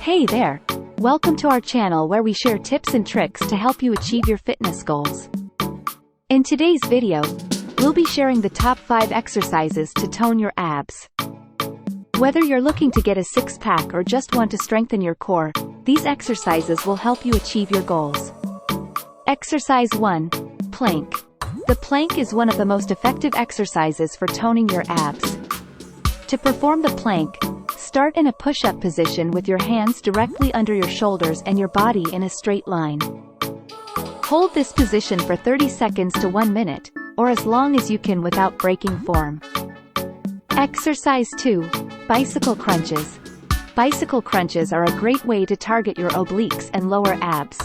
Hey there! Welcome to our channel where we share tips and tricks to help you achieve your fitness goals. In today's video, we'll be sharing the top 5 exercises to tone your abs. Whether you're looking to get a six-pack or just want to strengthen your core, these exercises will help you achieve your goals. Exercise 1. Plank. The plank is one of the most effective exercises for toning your abs. To perform the plank, start in a push-up position with your hands directly under your shoulders and your body in a straight line. Hold this position for 30 seconds to 1 minute, or as long as you can without breaking form. Exercise 2. Bicycle crunches. Bicycle crunches are a great way to target your obliques and lower abs.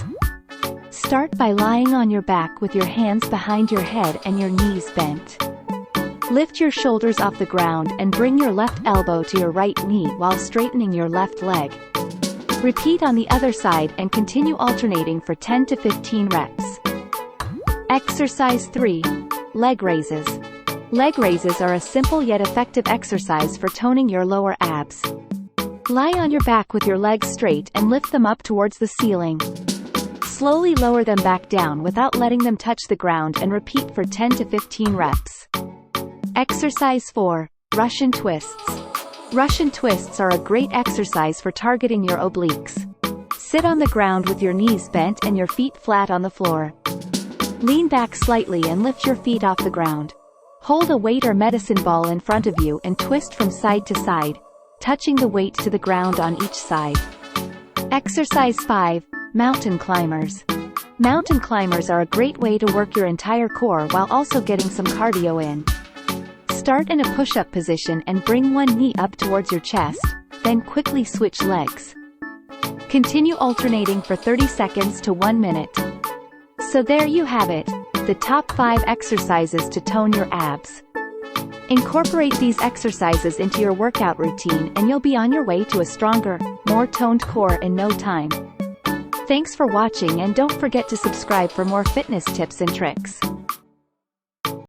Start by lying on your back with your hands behind your head and your knees bent. Lift your shoulders off the ground and bring your left elbow to your right knee while straightening your left leg. Repeat on the other side and continue alternating for 10 to 15 reps. Exercise 3. Leg raises. Leg raises are a simple yet effective exercise for toning your lower abs. Lie on your back with your legs straight and lift them up towards the ceiling. Slowly lower them back down without letting them touch the ground and repeat for 10 to 15 reps. Exercise 4. Russian twists. Russian twists are a great exercise for targeting your obliques. Sit on the ground with your knees bent and your feet flat on the floor. Lean back slightly and lift your feet off the ground. Hold a weight or medicine ball in front of you and twist from side to side, touching the weight to the ground on each side. Exercise 5. Mountain climbers. Mountain climbers are a great way to work your entire core while also getting some cardio in. Start in a push-up position and bring one knee up towards your chest, then quickly switch legs. Continue alternating for 30 seconds to 1 minute. So there you have it, the top 5 exercises to tone your abs. Incorporate these exercises into your workout routine and you'll be on your way to a stronger, more toned core in no time. Thanks for watching and don't forget to subscribe for more fitness tips and tricks.